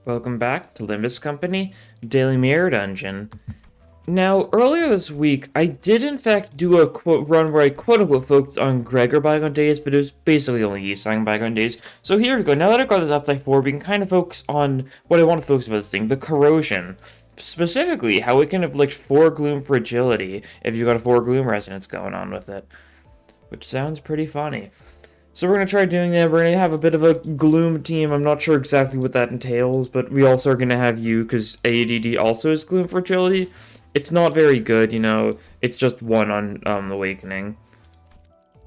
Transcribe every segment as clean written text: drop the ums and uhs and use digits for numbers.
Welcome back to Limbus Company, Daily Mirror Dungeon. Now, earlier this week, I did in fact do a run where I quote-unquote focused on Gregor Bygone days, but it was basically only Yisang Bygone days. So here we go. Now that I've got this up to 4, we can kind of focus on what I want to focus about this thing, the corrosion. Specifically, how it can inflict 4 gloom fragility if you've got a 4 gloom resonance going on with it. Which sounds pretty funny. So we're going to try doing that. We're going to have a bit of a gloom team. I'm not sure exactly what that entails, but we also are going to have you, because ADD also is gloom fertility. It's not very good, you know. It's just 1 on Awakening.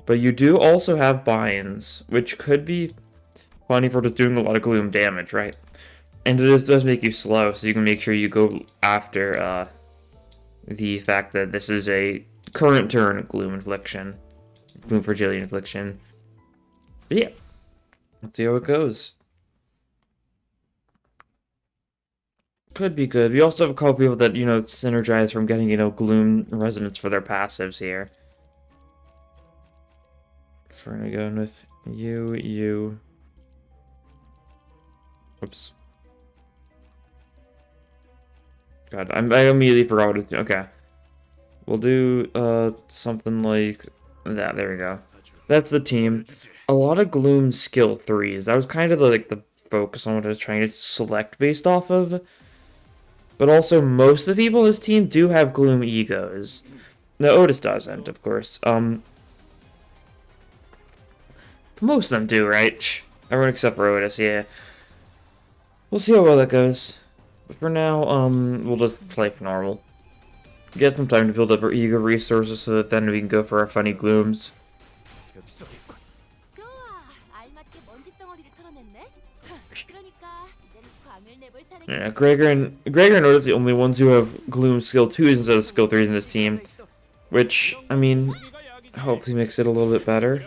But you do also have binds, which could be funny for just doing a lot of gloom damage, right? And it does make you slow, so you can make sure you go after the fact that this is a current turn gloom infliction. Gloom fragility infliction. But yeah, let's see how it goes. Could be good. We also have a couple people that, you know, synergize from getting, you know, gloom resonance for their passives here. So we're gonna go in with you. Oops. God, I immediately forgot what to do. Okay. We'll do something like that. There we go. That's the team. A lot of gloom skill 3s. That was kind of the focus on what I was trying to select based off of. But also, most of the people in this team do have gloom egos. No, Otis doesn't, of course. Most of them do, right? Everyone except for Otis, yeah. We'll see how well that goes. But for now, we'll just play for normal. Get some time to build up our ego resources so that then we can go for our funny glooms. Yeah, Gregor and Otis are the only ones who have gloom skill 2s instead of skill 3s in this team. Which, I mean, hopefully makes it a little bit better.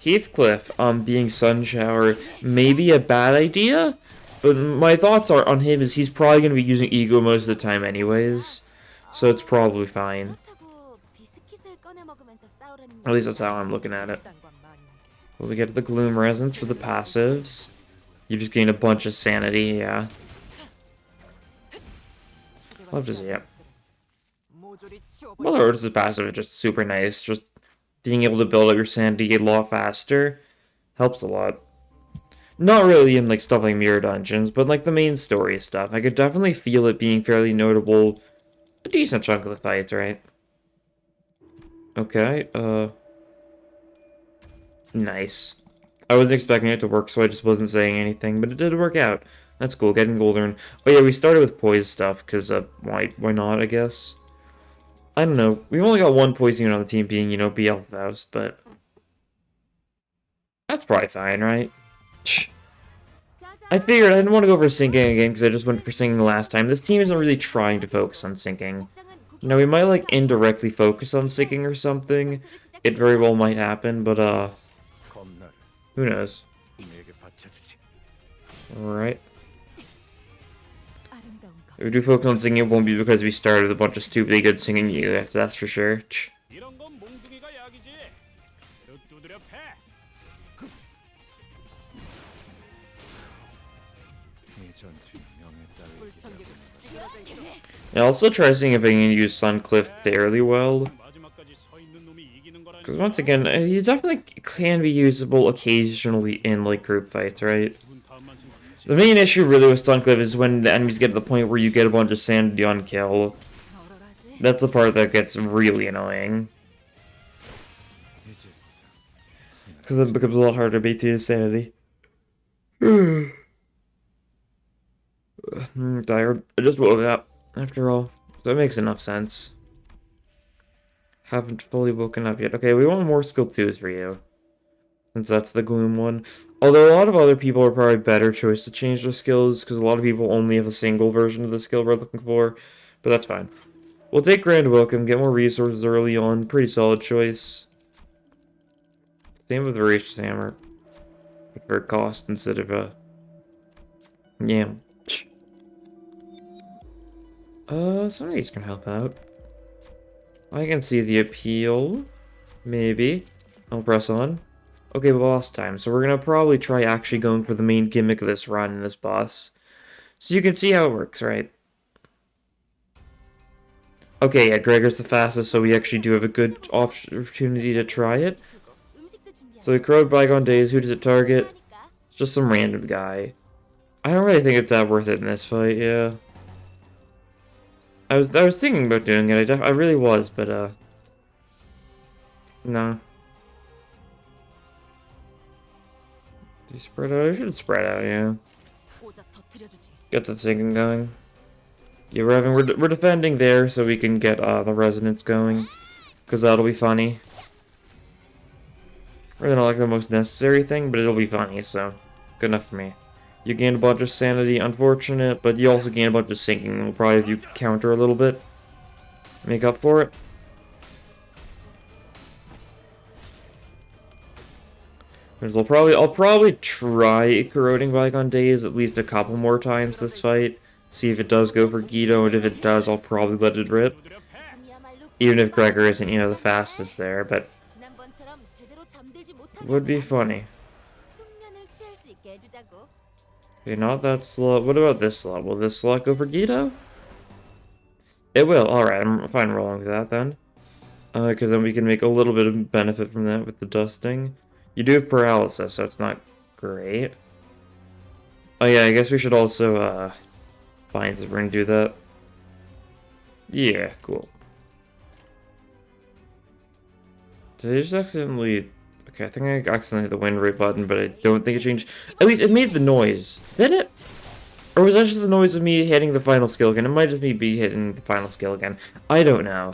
Heathcliff, being Sun Shower, may be a bad idea, but my thoughts are on him is he's probably going to be using Ego most of the time anyways, so it's probably fine. At least that's how I'm looking at it. Well, we get the Gloom Resonance for the passives. You just gain a bunch of sanity, yeah. Love to see it. Well, Otis' passive is just super nice, just being able to build up your sanity a lot faster helps a lot. Not really in like stuff like Mirror Dungeons, but like the main story stuff. I could definitely feel it being fairly notable a decent chunk of the fights, right? Okay, nice. I wasn't expecting it to work, so I just wasn't saying anything, but it did work out. That's cool, getting Golden. Oh yeah, we started with poise stuff, because, why not, I guess? I don't know. We've only got 1 poison unit on the team being, you know, BL Faust, but that's probably fine, right? I figured I didn't want to go for sinking again because I just went for sinking last time. This team isn't really trying to focus on sinking. Now, we might, like, indirectly focus on sinking or something. It very well might happen, but, who knows? Alright. If we do focus on singing, it won't be because we started with a bunch of stupidly good singing units, that's for sure. I'll also try seeing if I can use Suncliff fairly well. Because once again, he definitely can be usable occasionally in like group fights, right? The main issue really with Suncliff is when the enemies get to the point where you get a bunch of sanity on kill. That's the part that gets really annoying. Because it becomes a lot harder to beat to sanity. Tired. I just woke up, after all. So that makes enough sense. Haven't fully woken up yet. Okay, we want more skill 2s for you. Since that's the Gloom one. Although a lot of other people are probably better choice to change their skills, because a lot of people only have a single version of the skill we're looking for. But that's fine. We'll take Grand Welcome, get more resources early on. Pretty solid choice. Same with Voracious Hammer. For cost instead of yeah. Some of these can help out. I can see the appeal. Maybe. I'll press on. Okay, boss time. So we're gonna probably try actually going for the main gimmick of this run and this boss. So you can see how it works, right? Okay, yeah, Gregor's the fastest, so we actually do have a good opportunity to try it. So we crowed Bygone Days. Who does it target? It's just some random guy. I don't really think it's that worth it in this fight, yeah. I was thinking about doing it. I really was, but no. Do you spread out? I should spread out, yeah. Get the thinking going. Yeah, we're defending there so we can get the resonance going, because that'll be funny. Really not like the most necessary thing, but it'll be funny, so good enough for me. You gain a bunch of sanity, unfortunate, but you also gain a bunch of sinking. We'll probably do counter a little bit, make up for it. I'll probably try corroding Bygone Days at least a couple more times this fight. See if it does go for Guido, and if it does, I'll probably let it rip. Even if Gregor isn't, you know, the fastest there, but would be funny. Okay, not that slot. What about this slot? Will this slot go for Guido? It will. Alright, I'm fine rolling with that then. Because then we can make a little bit of benefit from that with the dusting. You do have paralysis, so it's not great. Oh yeah, I guess we should also, find if we're gonna do that. Yeah, cool. Did I just accidentally... Okay, I think I accidentally hit the wind rate button, but I don't think it changed. At least it made the noise. Did it? Or was that just the noise of me hitting the final skill again? It might just be hitting the final skill again. I don't know.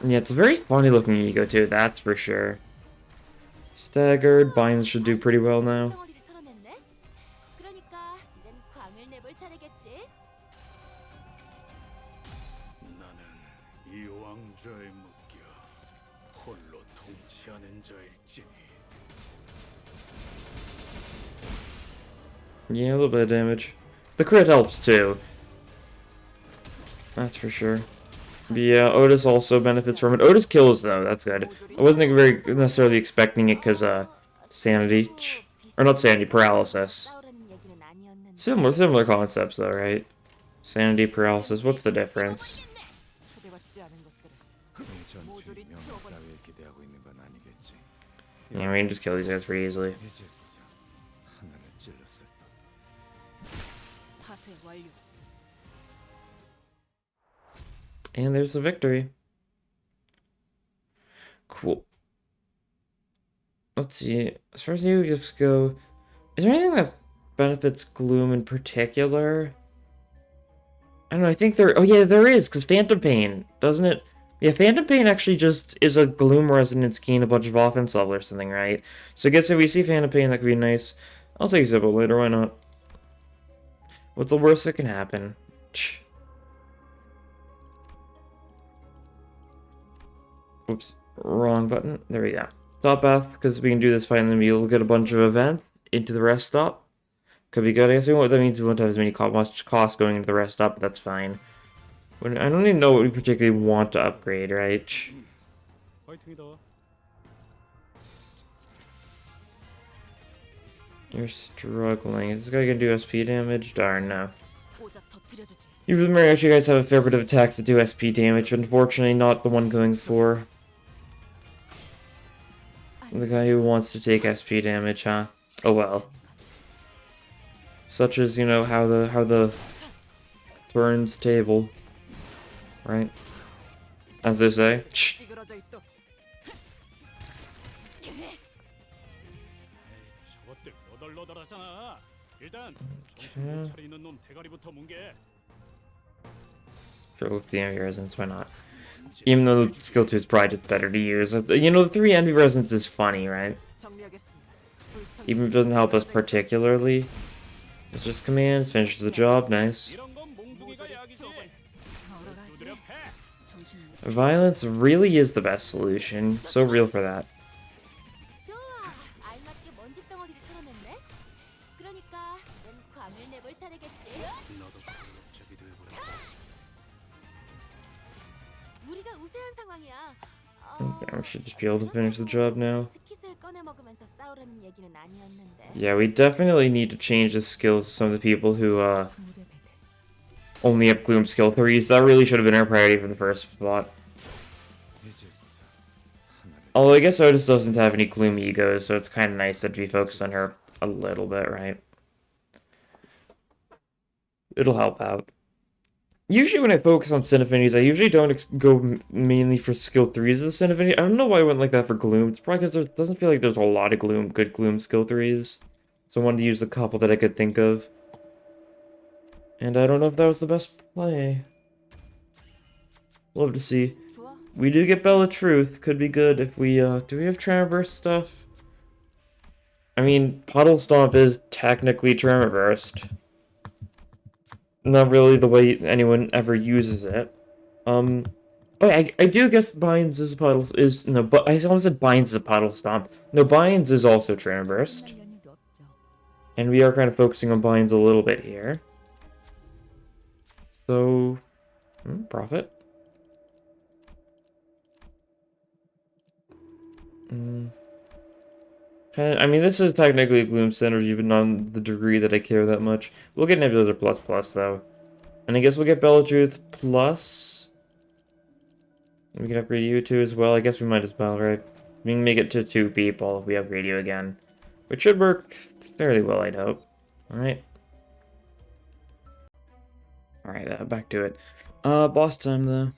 Yeah, it's a very funny looking ego too, that's for sure. Staggered, binds should do pretty well now. Yeah, a little bit of damage. The crit helps too. That's for sure. Yeah, Otis also benefits from it. Otis kills though, that's good. I wasn't very necessarily expecting it because sanity. Or not sanity, paralysis. Similar concepts though, right? Sanity, paralysis, what's the difference? Yeah, we can just kill these guys pretty easily. And there's the victory. Cool. Let's see. As far as new gifts go, is there anything that benefits Gloom in particular? I don't know, I think there... Oh yeah, there is, because Phantom Pain, doesn't it? Yeah, Phantom Pain actually just is a Gloom resonance key and a bunch of offense level or something, right? So I guess if we see Phantom Pain, that could be nice. I'll take Zippo later, why not? What's the worst that can happen? Oops, wrong button. There we go. Top path, because we can do this fight and then we'll get a bunch of events into the rest stop. Could be good. I guess that means we won't have as many much cost going into the rest stop, but that's fine. I don't even know what we particularly want to upgrade, right? You're struggling. Is this guy gonna do SP damage? Darn, no. Even though actually you guys have a fair bit of attacks that do SP damage, but unfortunately not the one going for the guy who wants to take SP damage, huh? Oh well. Such as, you know, how the turns table, right? As they say. Sure, with the envy resonance, why not? Even though the skill 2 is probably just better to use. You know, the 3 envy resonance is funny, right? Even if it doesn't help us particularly. It's just commands, finishes the job, nice. Violence really is the best solution. So real for that. Okay, we should just be able to finish the job now. Yeah, we definitely need to change the skills of some of the people who only have gloom skill 3s. That really should have been our priority for the first spot. Although I guess Otis doesn't have any gloom egos, so it's kind of nice that we focus on her a little bit, right? It'll help out. Usually when I focus on Sin Affinities, I usually don't go mainly for skill 3s of the Sin Affinity. I don't know why I went like that for Gloom. It's probably because there doesn't feel like there's a lot of good Gloom skill 3s. So I wanted to use the couple that I could think of. And I don't know if that was the best play. Love to see. We do get Bella Truth. Could be good if we, do we have Tremorburst stuff? I mean, Puddle Stomp is technically Tremorburst. Not really the way anyone ever uses it. Oh, I do guess Binds is a Puddle, no, but I almost said Binds is a Puddle Stomp. No, Binds is also Tremorburst. And we are kind of focusing on Binds a little bit here. So, profit. I mean, this is technically a Gloom Synergy, but not on the degree that I care that much. We'll get Nebulizer plus plus, though. And I guess we'll get Bellatrooth plus. We can upgrade you too as well. I guess we might as well, right? We can make it to 2 people if we upgrade you again. Which should work fairly well, I'd hope. Alright. Alright, back to it. Boss time, though.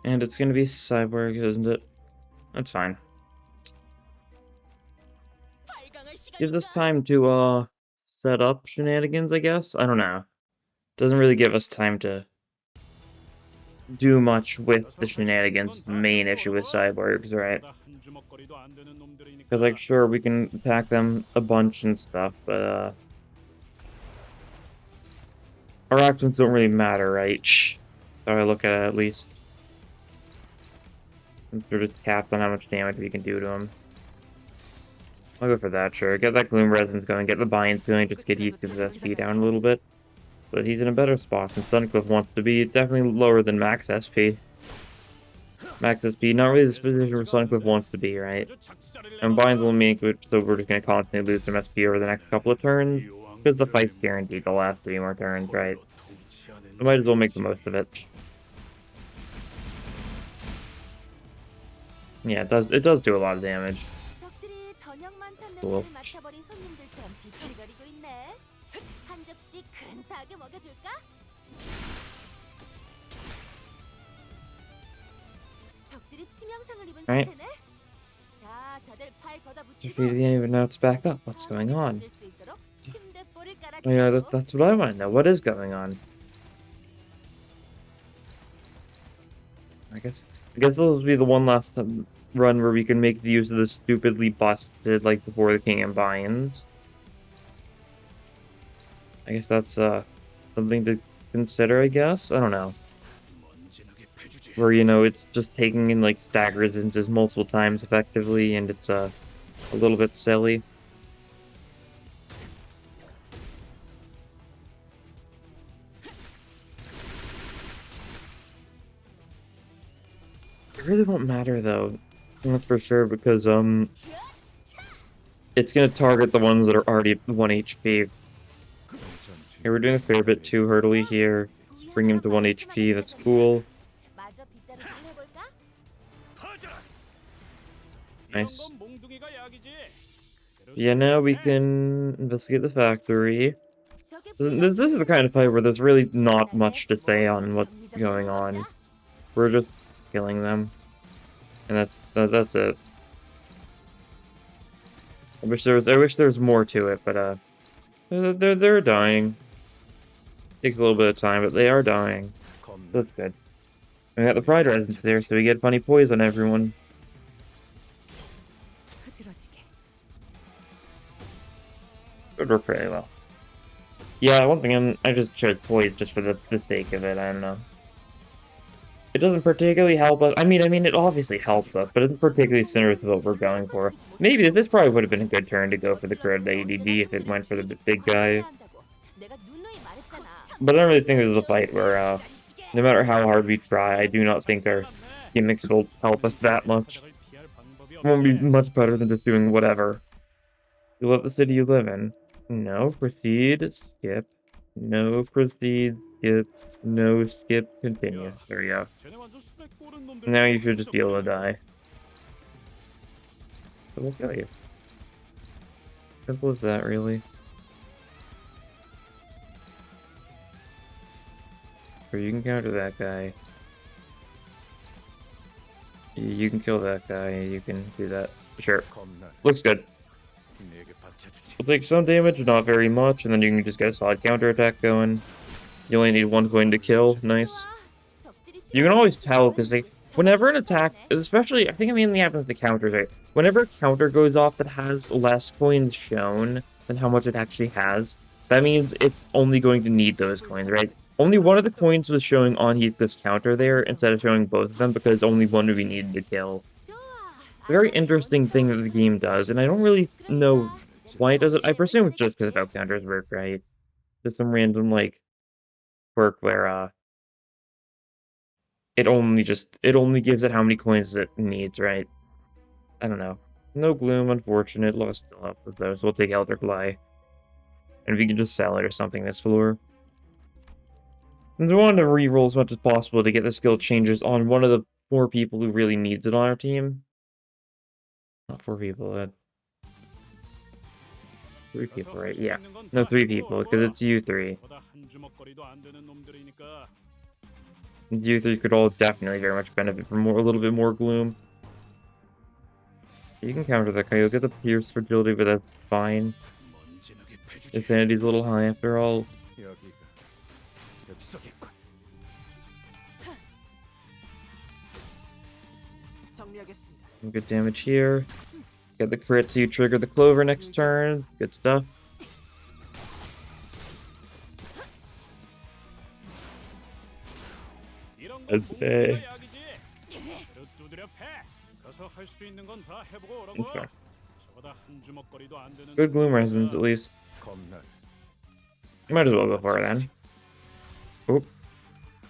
And it's gonna be Cyborg, isn't it? That's fine. Gives us time to, set up shenanigans, I guess? I don't know. Doesn't really give us time to do much with the shenanigans. The main issue with Cyborgs, right? Because, like, sure, we can attack them a bunch and stuff, but, our actions don't really matter, right? So I look at it, at least. They're just capped on how much damage we can do to them. I'll go for that, sure. Get that Gloom Resonance going, get the Binds going, just get used to the SP down a little bit. But he's in a better spot than Suncliff wants to be. Definitely lower than Max SP. Max SP, not really the position where Suncliff wants to be, right? And Binds will make it so we're just going to constantly lose some SP over the next couple of turns. Because the fight's guaranteed to last 3 more turns, right? So might as well make the most of it. Yeah, it does do a lot of damage. Cool. Right. Defeated the enemy, but now it's back up. What's going on? Oh yeah, that's what I want to know. What is going on? I guess this will be the one last run where we can make the use of the stupidly busted, like, before the king and binds. I guess that's something to consider, I guess? I don't know. Where, you know, it's just taking in, like, stagger resistances multiple times effectively, and it's a little bit silly. It really won't matter, though. That's for sure, because, it's gonna target the ones that are already at 1 HP. Okay, we're doing a fair bit too hurdly here. Bring him to 1 HP, that's cool. Nice. Yeah, now we can investigate the factory. This is the kind of fight where there's really not much to say on what's going on. We're just killing them. And that's it. I wish there was more to it, but they're dying. Takes a little bit of time, but they are dying. That's good. We got the Pride Resonance there, so we get funny poise on everyone. Would work pretty well. Yeah, one thing I just chose poise just for the sake of it. I don't know. It doesn't particularly help us. I mean, it obviously helps us, but it isn't particularly similar to what we're going for. Maybe this probably would have been a good turn to go for the crit ADD if it went for the big guy. But I don't really think this is a fight where, no matter how hard we try, I do not think our gimmicks will help us that much. It won't be much better than just doing whatever. You love the city you live in. No, proceed, skip. No, proceed, skip. No, skip, continue. There we go. Now you should just be able to die. So we'll kill you. Simple as that, really. Or you can counter that guy. You can kill that guy. You can do that. Sure. Looks good. We'll take some damage, not very much, and then you can just get a solid counter attack going. You only need one coin to kill. Nice. You can always tell because whenever an attack, especially I think it mainly happens with the counters, right? Whenever a counter goes off that has less coins shown than how much it actually has, that means it's only going to need those coins, right? Only one of the coins was showing on Heathcliff's counter there instead of showing both of them because only one would be needed to kill. A very interesting thing that the game does, and I don't really know why it does it. I presume it's just because of how counters work, right? There's some random like quirk where it only gives it how many coins it needs, right? I don't know. No gloom, unfortunate. Lost still up with those. We'll take Elder Fly. And we can just sell it or something this floor. And we want to reroll as much as possible to get the skill changes on one of the 4 people who really needs it on our team. Not 4 people, 3 people, right? Yeah. No, 3 people, because it's you 3. You 3 could all definitely very much benefit from a little bit more gloom. You can counter that guy. You'll get the Pierce Fragility, but that's fine. Affinity's a little high after all. Good damage here. Get the crit so you trigger the Clover next turn. Good stuff. Okay. Okay. Good gloom resonance at least. Might as well go for it then. Oh,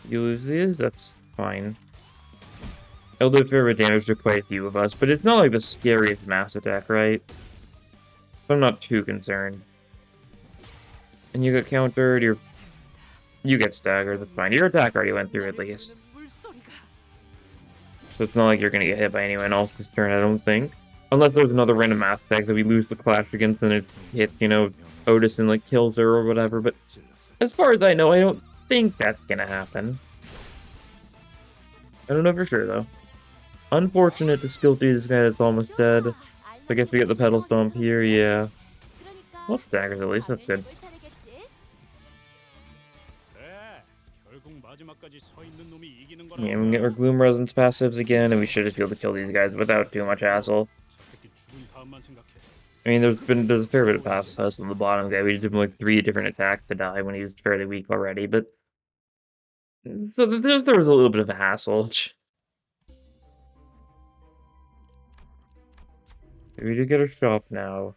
you lose these? That's fine. It'll do fair bit of damage to quite a few of us, but it's not like the scariest mass attack, right? So I'm not too concerned. And you get countered, you get staggered, that's fine. Your attack already went through at least. So it's not like you're gonna get hit by anyone else this turn, I don't think. Unless there's another random mass attack that we lose the clash against and it hits, you know, Otis and like kills her or whatever, but as far as I know, I don't think that's gonna happen. I don't know for sure though. Unfortunate to skill through this guy that's almost dead. So I guess we get the pedal stomp here, yeah. Well, staggers at least, that's good. Yeah, we can get our Gloom Resonance passives again, and we should just be able to kill these guys without too much hassle. I mean, there's a fair bit of pass us on the bottom guy. We did him like 3 different attacks to die when he was fairly weak already, but so there was a little bit of a hassle. We do get a shop now.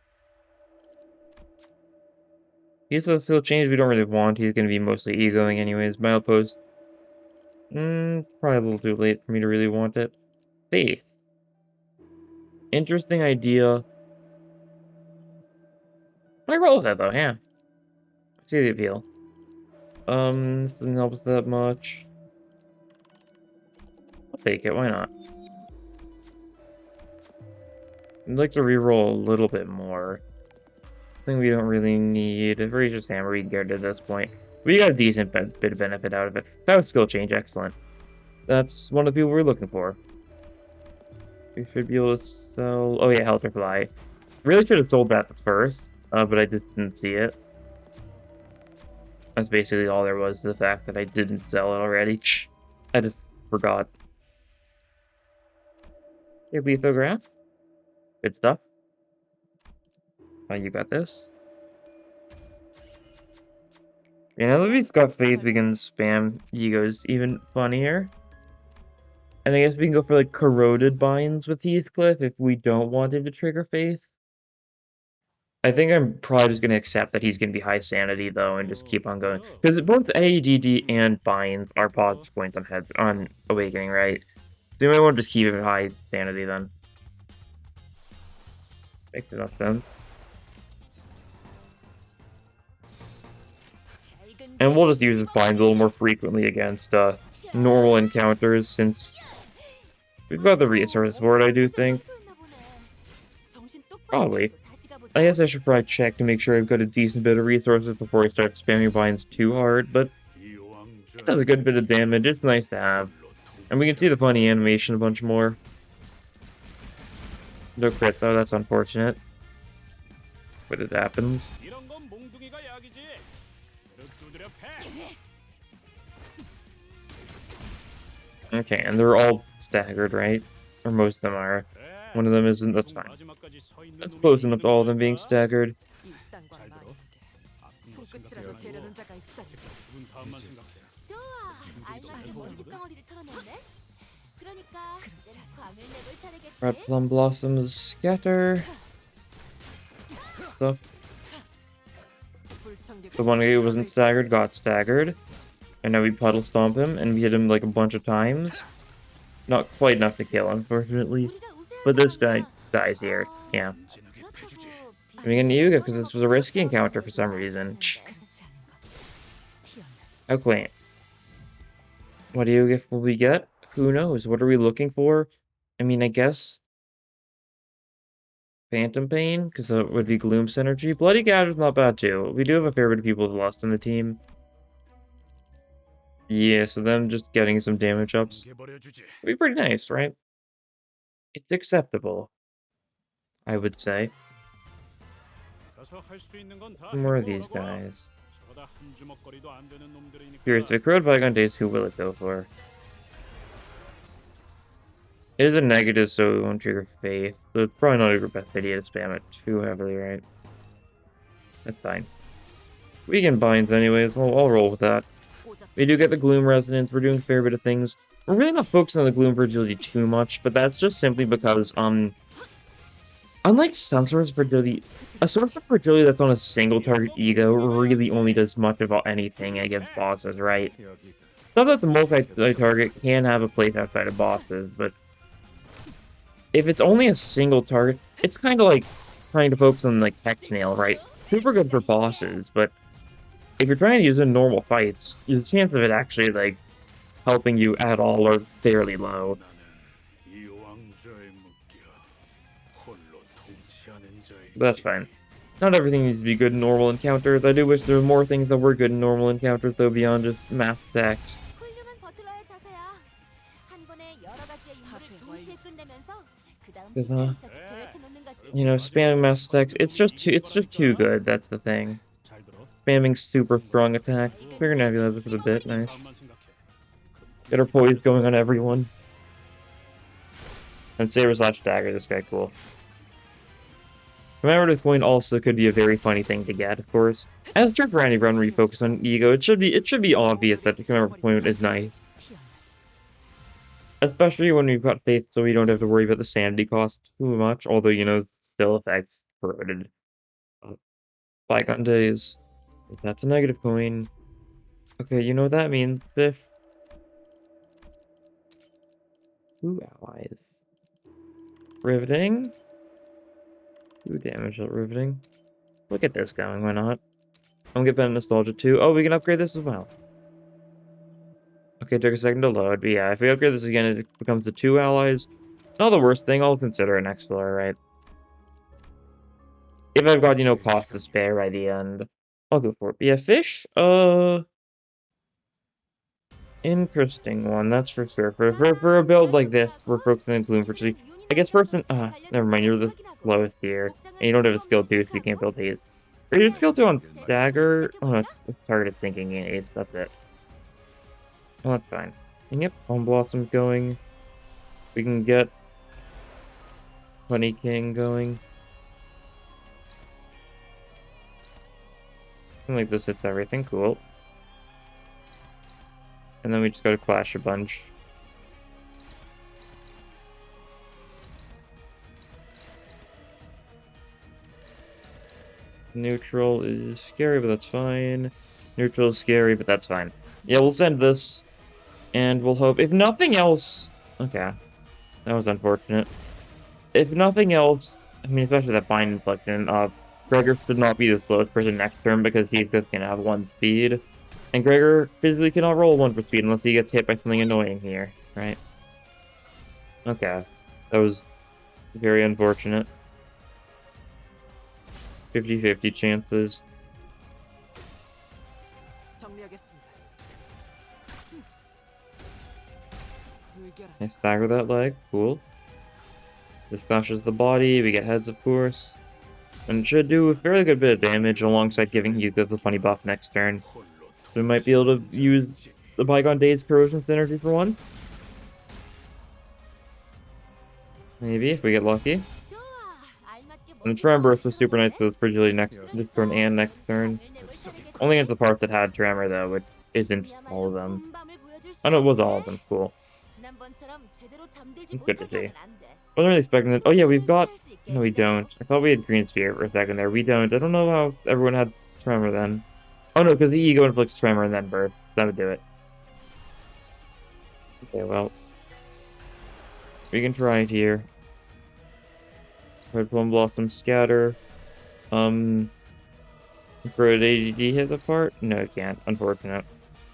He's a skill change we don't really want. He's going to be mostly egoing anyways. Milepost. Probably a little too late for me to really want it. Faith. Interesting idea. I roll with that though, yeah. I see the appeal. Doesn't help us that much. I'll take it, why not? I'd like to reroll a little bit more. Thing we don't really need. Voracious Hammer we can get at this point. We got a decent bit of benefit out of it. That was skill change, excellent. That's one of the people we're looking for. We should be able to sell... Oh yeah, Helter Fly. Really should have sold that first, but I just didn't see it. That's basically all there was to the fact that I didn't sell it already. I just forgot. Hey, Lithograph. Good stuff. You got this. Yeah, now that we've got Faith, we can spam Egos even funnier. And I guess we can go for like Corroded Binds with Heathcliff if we don't want him to trigger Faith. I think I'm probably just gonna accept that he's gonna be high sanity though, and just keep on going because both ADD and binds are positive points on awakening, right? So you might want to just keep it high sanity then. Makes enough sense. And we'll just use his binds a little more frequently against normal encounters since we've got the resource for it, I do think. Probably. I guess I should probably check to make sure I've got a decent bit of resources before I start spamming binds too hard, but it does a good bit of damage. It's nice to have. And we can see the funny animation a bunch more. No crit though, that's unfortunate. But it happens. Okay, and they're all staggered, right? Or most of them are. One of them isn't, that's fine. That's close enough to all of them being staggered. Red plum blossoms scatter. Stuff. The one who wasn't staggered got staggered. And now we puddle stomp him, and we hit him like a bunch of times. Not quite enough to kill, unfortunately. But this guy dies here. Yeah. I'm gonna Yuga because this was a risky encounter for some reason. How quaint. What Yuga will we get? Who knows? What are we looking for? I mean, I guess Phantom Pain, because that would be Gloom Synergy. Bloody Gouger's not bad too. We do have a fair bit of people with Lust on the team. Yeah, so them just getting some damage ups would be pretty nice, right? It's acceptable, I would say. More of these guys. Here's the Crowed Bygone Days, who will it go for? It is a negative, so we won't trigger Faith. So it's probably not your best idea to spam it too heavily, right? That's fine. We can binds anyways, I'll roll with that. We do get the Gloom Resonance, we're doing a fair bit of things. We're really not focusing on the Gloom Fragility too much, but that's just simply because, unlike some sorts of fragility, a source of fragility that's on a single target ego really only does much about anything against bosses, right? Stuff that the multi-target can have a place outside of bosses, but if it's only a single target, it's kind of like trying to focus on like Hexnail, right? Super good for bosses, but if you're trying to use it in normal fights, the chance of it actually like helping you at all are fairly low. But that's fine. Not everything needs to be good in normal encounters. I do wish there were more things that were good in normal encounters, though, beyond just mass attacks. Because, you know, spamming mass attacks, it's just too good, that's the thing. Spamming super strong attacks. We're gonna have this for a bit, nice. Get our poise going on everyone. And Saber Slash Dagger, this guy cool. Commemorative Coin also could be a very funny thing to get, of course. As Jump Randy Run where you focus on ego, it should be obvious that the Commemorative Coin is nice. Especially when we've got Faith, so we don't have to worry about the sanity cost too much, although, you know, still affects corroded Bygone Days. That's a negative coin. Okay, you know what that means, Biff. 2 allies. Riveting. 2 damage at riveting. Look at this going, why not? I'm gonna get better nostalgia too. Oh, we can upgrade this as well. Okay, took a second to load, but yeah, if we upgrade this again, it becomes the 2 allies. Not the worst thing, I'll consider it next floor, right? If I've got, you know, cost to spare by the end, I'll go for it. But yeah, fish, interesting one, that's for sure. For a build like this, we're focusing on Gloom Fertility. I guess never mind, you're the lowest tier. And you don't have a skill 2, so you can't build haste. Or your skill 2 on Stagger? Oh, no, it's targeted sinking in 8, that's it. Oh, that's fine. And yep, Palm Blossom's going. We can get Honey King going. Something like this hits everything, cool. And then we just gotta clash a bunch. Neutral is scary, but that's fine. Neutral is scary, but that's fine. Yeah, we'll send this, and we'll hope. If nothing else... Okay, that was unfortunate. If nothing else, I mean, especially that bind inflection, Gregor should not be the slowest person next turn because he's just gonna have 1 speed. And Gregor physically cannot roll 1 for speed unless he gets hit by something annoying here, right? Okay, that was very unfortunate. 50-50 chances. I stagger that leg, cool. This clashes the body, we get heads of course. And it should do a fairly good bit of damage alongside giving Hugo the funny buff next turn. So we might be able to use the Bygone Days corrosion synergy for one. Maybe, if we get lucky. And the Tremor was super nice to this fragility this turn and next turn. Only against the parts that had Tremor though, which isn't all of them. Oh no, it was all of them, cool. It's good to see. Wasn't really expecting that. Oh yeah, we've got... No, we don't. I thought we had Green Spear for a second there. We don't. I don't know how everyone had Tremor then. Oh no, because the Ego inflicts Tremor and then Burst. That would do it. Okay, well. We can try it here. Red Plum Blossom Scatter. Grow AGD hit the part? No, it can't. Unfortunate.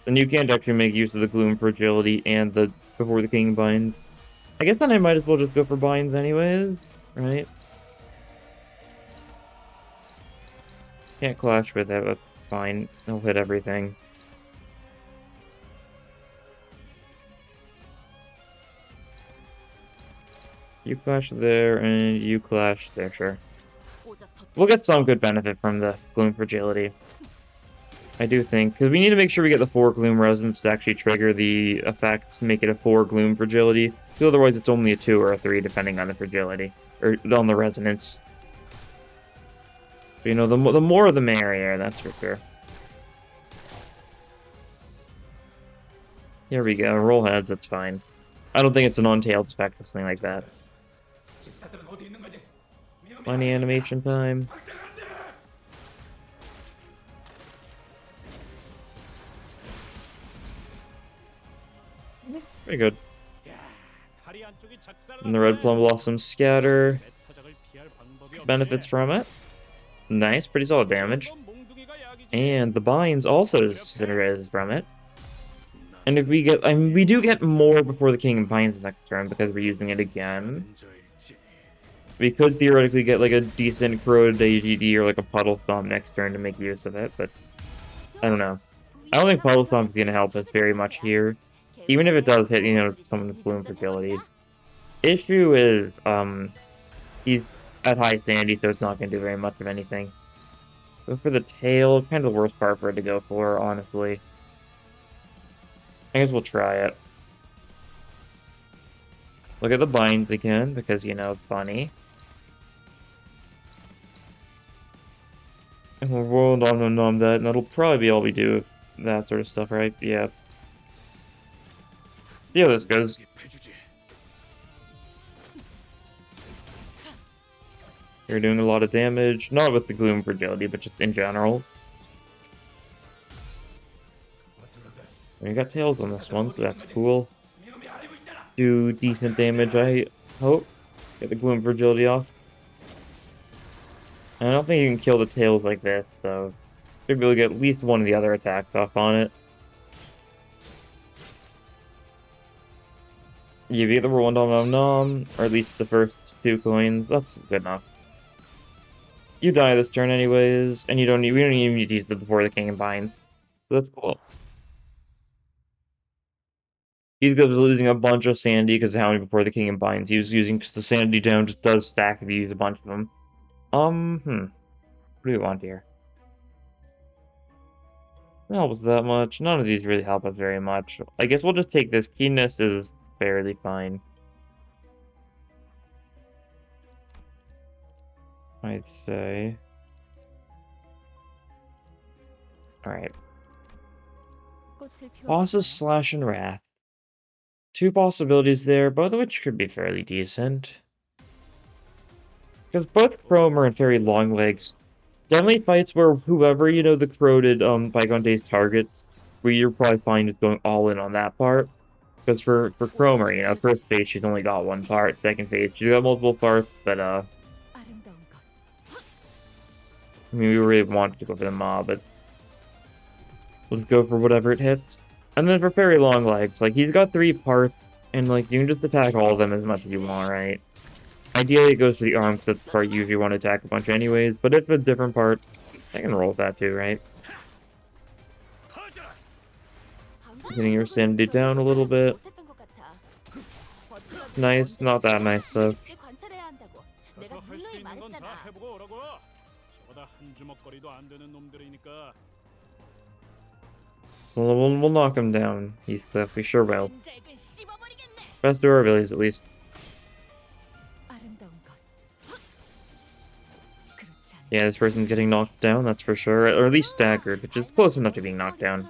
Then you can't actually make use of the Gloom Fragility and the Before the King Bind. I guess then I might as well just go for binds anyways, right? Can't clash with it, that's fine. He'll hit everything. You clash there, and you clash there, sure. We'll get some good benefit from the Gloom Fragility. I do think, because we need to make sure we get the 4 Gloom Resonance to actually trigger the effect to make it a 4 Gloom Fragility. Because otherwise it's only a 2 or a 3 depending on the Fragility. Or on the Resonance. But, you know, the more the merrier, that's for sure. Here we go, roll heads, that's fine. I don't think it's an on-tailed effect or something like that. Funny animation time. Pretty good. And the Red Plum Blossom Scatter. Benefits from it. Nice, pretty solid damage. And the binds also synergizes from it. And if we get, I mean, we do get more Before the King binds next turn because we're using it again. We could theoretically get like a decent corroded AGD or like a Puddle Stomp next turn to make use of it, but I don't know. I don't think Puddle Stomp is going to help us very much here. Even if it does hit, you know, some of the Bloom Fragility. Issue is, he's at high sanity, so it's not going to do very much of anything. Go for the tail, kind of the worst part for it to go for, honestly. I guess we'll try it. Look at the binds again, because, you know, funny. And we'll roll nom that, and that'll probably be all we do with that sort of stuff, right? Yeah. See how this goes. You're doing a lot of damage, not with the Gloom Fragility, but just in general. We got tails on this one, so that's cool. Do decent damage, I hope. Get the Gloom Fragility off. And I don't think you can kill the tails like this, so should be able to get at least one of the other attacks off on it. You've either one nom, or at least the first 2 coins. That's good enough. You die this turn anyways, and we don't even need to use the Before the King and Bind. So that's cool. He's losing a bunch of sanity because of how many Before the King and Binds he was using, because the sanity down just does stack if you use a bunch of them. What do we want here? Doesn't help us that much. None of these really help us very much. I guess we'll just take this. Keenness is fairly fine. I'd say. Alright. Bosses, Slash, and Wrath. 2 possibilities there, both of which could be fairly decent. Because both Chrome are in very long legs. Definitely fights where whoever, the corroded Bygone Days targets, where you're probably fine just going all in on that part. Because for Cromer, first phase she's only got one part, second phase she's got multiple parts, but I mean we really wanted to go for the mob, but we'll just go for whatever it hits. And then for Fairy Long Legs, like he's got 3 parts, and like you can just attack all of them as much as you want, right? Ideally it goes to the arm because that's the part you usually want to attack a bunch anyways, but if it's a different part, I can roll with that too, right? Getting your sanity down a little bit. Nice, not that nice though. We'll knock him down, Heathcliff, we sure will. Best of our abilities, at least. Yeah, this person's getting knocked down, that's for sure. Or at least staggered, which is close enough to being knocked down.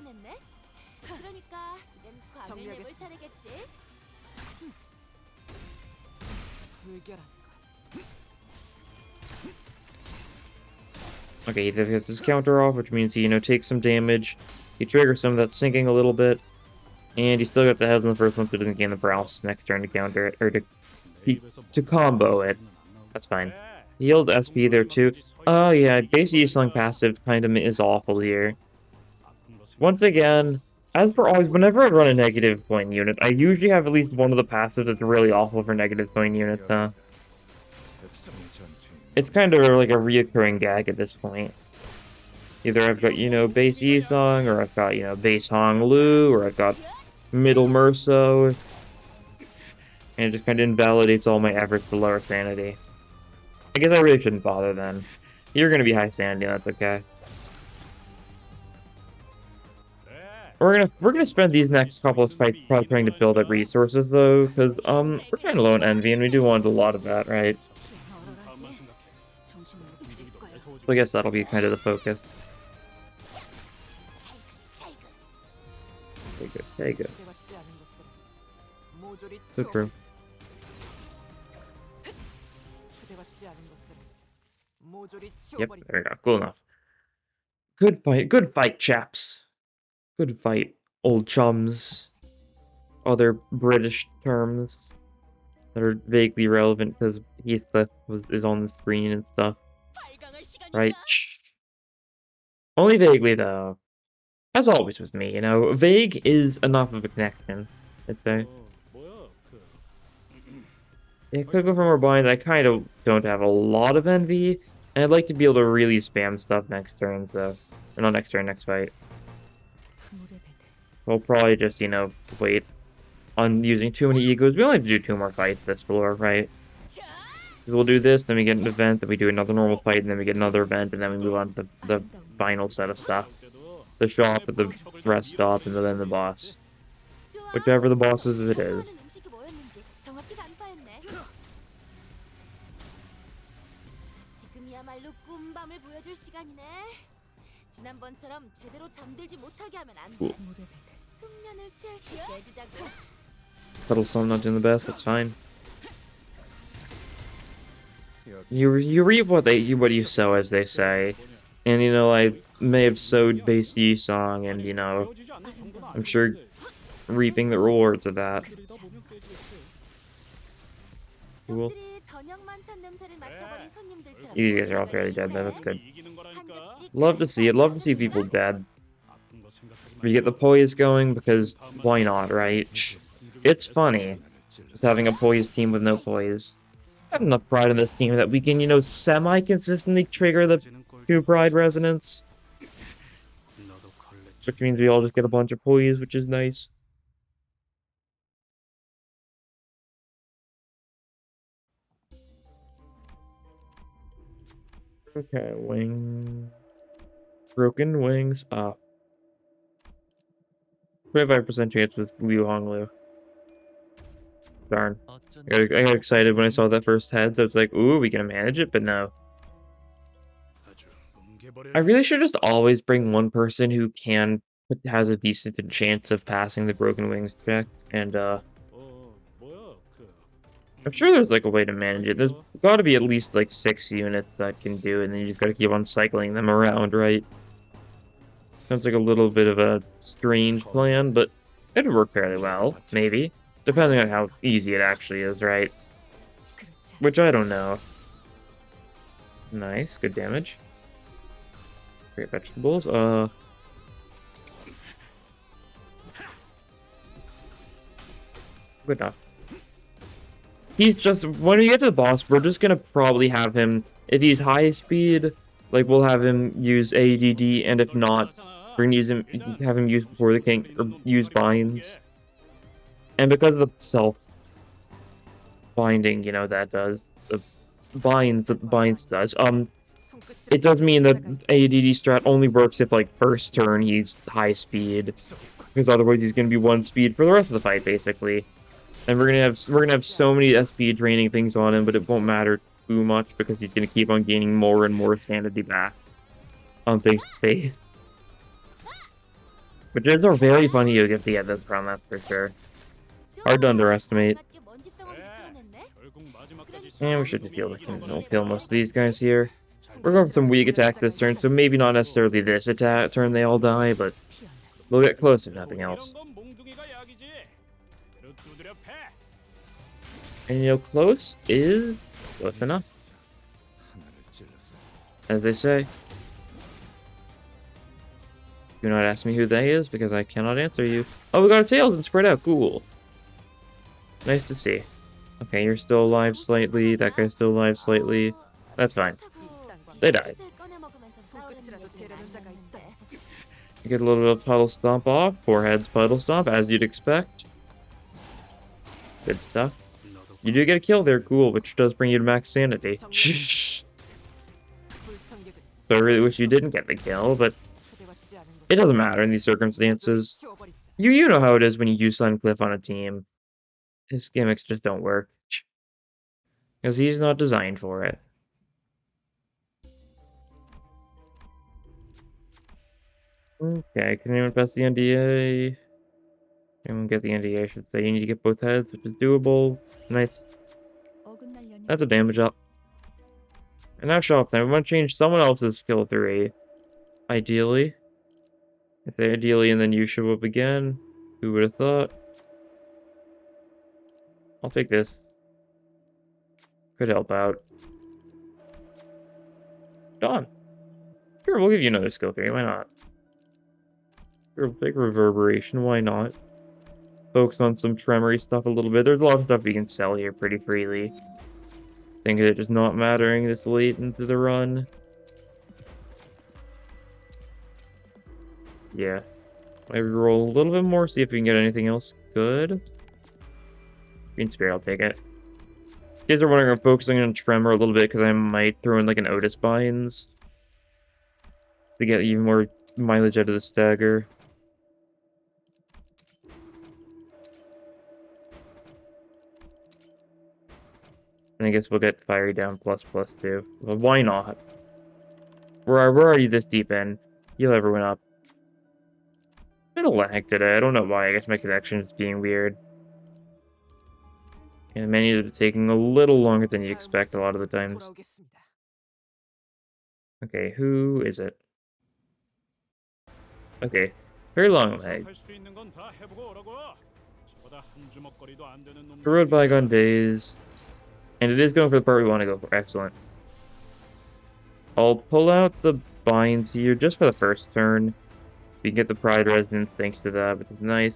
Okay, he gets his counter off, which means he, takes some damage. He triggers some of that sinking a little bit. And he still gets ahead on the first one, so he doesn't gain the paralysis next turn to counter it, or to combo it. That's fine. Healed SP there too. Oh yeah, base E-Sling passive kind of is awful here. Once again, as for always, whenever I run a negative coin unit, I usually have at least one of the passives that's really awful for negative coin units, It's kind of like a reoccurring gag at this point. Either I've got, base Yi-Song, or I've got, base Hong Lu, or I've got middle Merso. And it just kind of invalidates all my efforts to lower sanity. I guess I really shouldn't bother then. You're gonna be high sanity, that's okay. We're gonna spend these next couple of fights probably trying to build up resources though, because we're kind of low on envy and we do want a lot of that, right? So I guess that'll be kind of the focus. Very good. So true. Yep, there we go. Cool enough. Good fight, chaps. Good fight, old chums. Other British terms that are vaguely relevant because Heathcliff is on the screen and stuff. Right? Only vaguely, though. As always with me, vague is enough of a connection, I'd say. Yeah, Cocoa from our blinds, I kind of don't have a lot of envy, and I'd like to be able to really spam stuff next turn, so... Or not next turn, next fight. We'll probably just, wait on using too many egos. We only have to do 2 more fights this floor, right? We'll do this, then we get an event, then we do another normal fight, and then we get another event, and then we move on to the final set of stuff. The shop, the rest stop, and then the boss. Whichever the boss is, it is. Cool. Puddle Storm not doing the best, that's fine. You reap what you sow, as they say. And I may have sowed base Yi-Song, and I'm sure reaping the rewards of that. Cool. These guys are all fairly dead though, that's good. Love to see it, love to see people dead. We get the poise going, because why not, right? It's funny, just having a poise team with no poise. I have enough pride in this team that we can, semi-consistently trigger the 2 pride resonance. Which means we all just get a bunch of poise, which is nice. Okay, wing... Broken wings up. 25% chance with Liu Honglu. Darn. I got excited when I saw that first head, so I was like, ooh, we can manage it, but no. I really should just always bring one person who has a decent chance of passing the Broken Wings check, and I'm sure there's like a way to manage it. There's got to be at least like 6 units that can do it, and then you just got to keep on cycling them around, right? Sounds like a little bit of a strange plan, but it'd work fairly well, maybe. Depending on how easy it actually is, right? Which I don't know. Nice, good damage. Great vegetables. Good enough. He's just, when we get to the boss, we're just gonna probably have him, if he's high speed, like we'll have him use ADD, and if not, we're gonna use him, have him use before the king, or use binds. And because of the self binding, that does, the binds does, it does mean that ADD strat only works if, like, first turn he's high speed, because otherwise he's gonna be one speed for the rest of the fight, basically. And we're gonna have so many SP draining things on him, but it won't matter too much because he's gonna keep on gaining more and more sanity back on things to face. Which is a very funny you get to get this from, that's for sure. Hard to underestimate. And we should just heal most of these guys here. We're going for some weak attacks this turn, so maybe not necessarily this turn they all die, but we'll get close if nothing else. And close is close enough. As they say. Do not ask me who they is, because I cannot answer you. Oh, we got our tails and spread out. Cool. Nice to see. Okay, you're still alive slightly. That guy's still alive slightly. That's fine. They died. You get a little bit of puddle stomp off. Forehead's puddle stomp, as you'd expect. Good stuff. You do get a kill there, cool, which does bring you to max sanity. So I really wish you didn't get the kill, but it doesn't matter in these circumstances. You know how it is when you use Suncliff on a team. His gimmicks just don't work. Because he's not designed for it. Okay, can anyone pass the NDA? Anyone get the NDA, I should say. You need to get both heads, which is doable. Nice. That's a damage up. And now show off time. We want to change someone else's skill 3. Ideally. If they ideally and then you show up again. Who would have thought? I'll take this. Could help out. Done. Sure, we'll give you another skill 3. Why not? Sure, we'll take reverberation. Why not? Focus on some tremory stuff a little bit. There's a lot of stuff you can sell here pretty freely. Think of it just not mattering this late into the run. Yeah. Maybe roll a little bit more, see if we can get anything else good. Green Spirit, I'll take it. You guys are wondering, I'm focusing on Tremor a little bit because I might throw in like an Otis Binds to get even more mileage out of the stagger. And I guess we'll get Fiery down plus too. Well, why not? We're already this deep in. Heal everyone up. A bit of lag today. I don't know why. I guess my connection is being weird. And menus are taking a little longer than you expect a lot of the times. Okay, who is it? Okay, very long lag. Road Bygone Days. And it is going for the part we want to go for. Excellent. I'll pull out the binds here just for the first turn. We can get the Pride Resonance thanks to that, which is nice.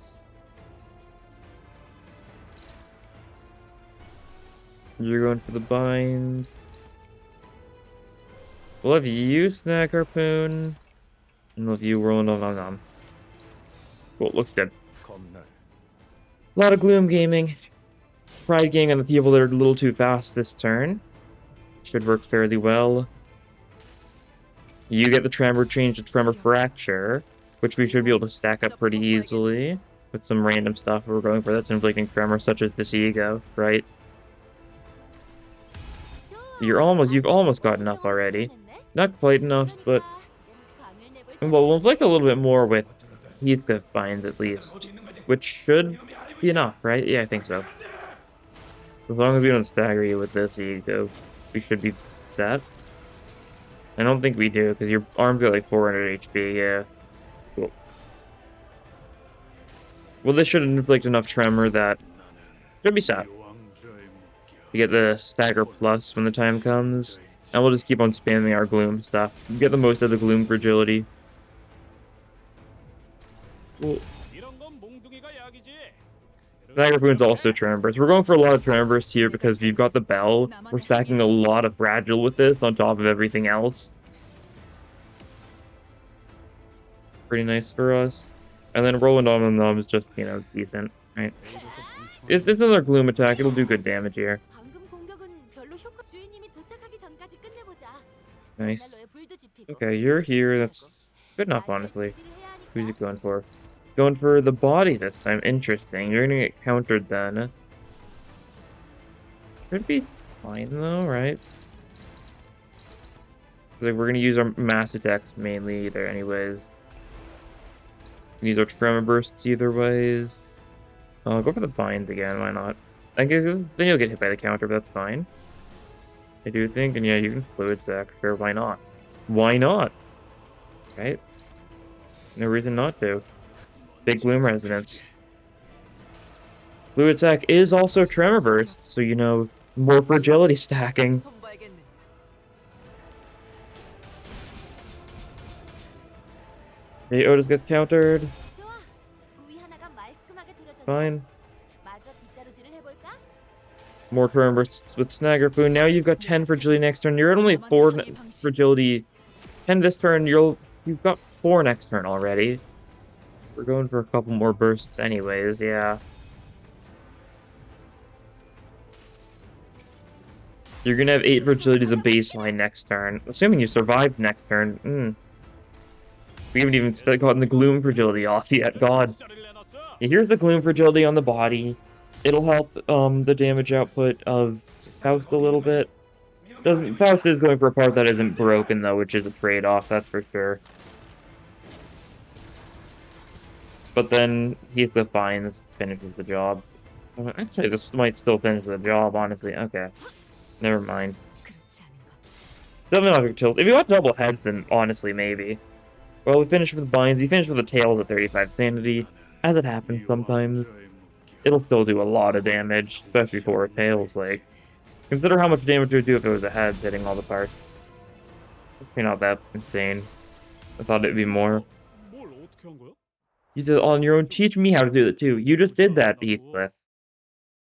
You're going for the binds. We'll have you Snack Harpoon. And we'll have you Whirling on. Cool, looks good. A lot of Gloom gaming. Pride gaming on the people that are a little too fast this turn. Should work fairly well. You get the Tremor change to Tremor Fracture, which we should be able to stack up pretty easily with some random stuff we're going for that's inflicting Tremor, such as this Ego, right? You've almost got enough already. Not quite enough, but well, we'll inflict a little bit more with Heathcliff binds at least, which should be enough, right? Yeah, I think so. As long as we don't stagger you with this ego, we should be set. I don't think we do, because your arm's got like 400 HP, yeah. Cool. Well, this should inflict enough tremor that should be set. You get the stagger plus when the time comes, and we'll just keep on spamming our gloom stuff. Get the most of the gloom fragility. Cool. Stagger Boon's also Tremor Burst. We're going for a lot of Tremor Bursts here because we've got the Bell. We're stacking a lot of Fragile with this on top of everything else. Pretty nice for us. And then Rolling on them is just, you know, decent, right? It's another Gloom attack. It'll do good damage here. Nice. Okay, you're here. That's good enough, honestly. Who's it going for? Going for the body this time. Interesting. You're gonna get countered then. Should be fine though, right? Like we're gonna use our mass attacks mainly either anyways. Use our Tremor Bursts either ways. I'll go for the binds again, why not? I guess then you'll get hit by the counter, but that's fine. I do think, and yeah, you can Fluid Sac, sure, why not? Why not? Right? No reason not to. Big Gloom Resonance. Fluid Sac is also Tremor Burst, so you know, more fragility stacking. The Otis gets countered. Fine. More Tremor Bursts with Snaggerpoon. Now you've got 10 fragility next turn. You're at only 4 fragility. 10 this turn, you've got 4 next turn already. We're going for a couple more bursts anyways, yeah. You're gonna have 8 fragility as a baseline next turn. Assuming you survived next turn. We haven't even gotten the Gloom fragility off yet, god. Yeah, here's the Gloom fragility on the body. It'll help the damage output of Faust a little bit. Faust is going for a part that isn't broken though, which is a trade-off, that's for sure. But then Heath the Fines finishes the job. Actually, this might still finish the job, honestly. Okay. Never mind. Definitely not tills. If you got double heads, then honestly, maybe. Well, we finished with the binds. You finished with the tails at 35 sanity. As it happens sometimes, it'll still do a lot of damage, especially for a tails. Like, consider how much damage it would do if it was a head hitting all the parts. It's not that insane. I thought it'd be more. You did it on your own. Teach me how to do it too. You just did that, Heathcliff.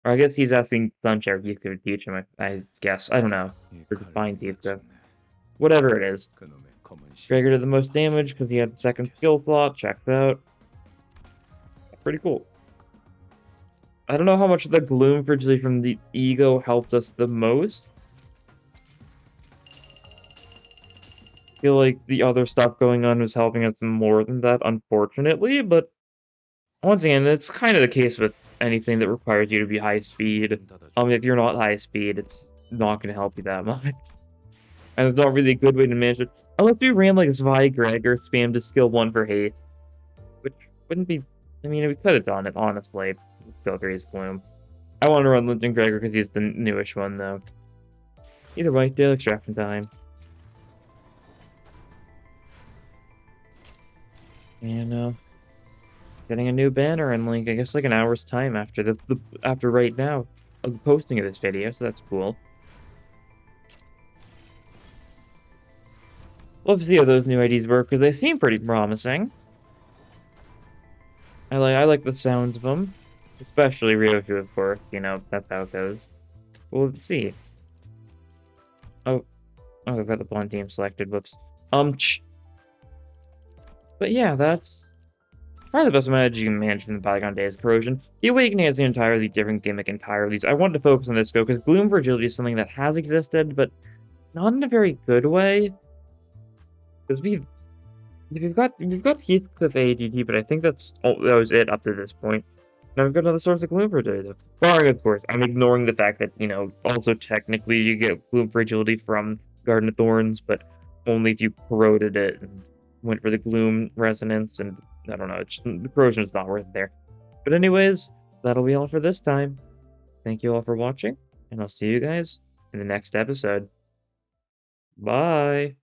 Or I guess he's asking Sunshine if Heathcliff would teach him. I guess. I don't know. Or to find Heathcliff. Whatever it is. Gregor did the most damage because he had the second skill slot. Checks out. Pretty cool. I don't know how much the Gloom fragility from the Ego helped us the most. I feel like the other stuff going on was helping us more than that, unfortunately, but once again, it's kind of the case with anything that requires you to be high speed. If you're not high speed, it's not going to help you that much. And it's not really a good way to manage it. Unless we ran like Zwei Gregor, spammed to skill 1 for haste. Which wouldn't be... I mean, we could have done it, honestly. Skill 3 is Bloom. I want to run Linton Gregor because he's the newish one, though. Either way, daily extraction time. And, getting a new banner in like I guess like an hour's time after after right now of the posting of this video, so that's cool. Love to see how those new IDs work because they seem pretty promising. I like the sounds of them, especially Ryoku, of course. You know that's how it goes. Well, let's see. Oh, I've got the blonde team selected. Whoops. But yeah, that's probably the best manage you can manage from the Bygone Days Corrosion. The Awakening has an entirely different gimmick entirely. I wanted to focus on this go because Gloom Fragility is something that has existed, but not in a very good way. Because we've got Heathcliff ADT, but I think that was it up to this point. Now we've got another source of Gloom Fragility though. Barring, of course, I'm ignoring the fact that, you know, also technically you get Gloom Fragility from Garden of Thorns, but only if you corroded it and went for the Gloom Resonance, and I don't know, the corrosion's not worth it there. But anyways, that'll be all for this time. Thank you all for watching. and I'll see you guys in the next episode. Bye!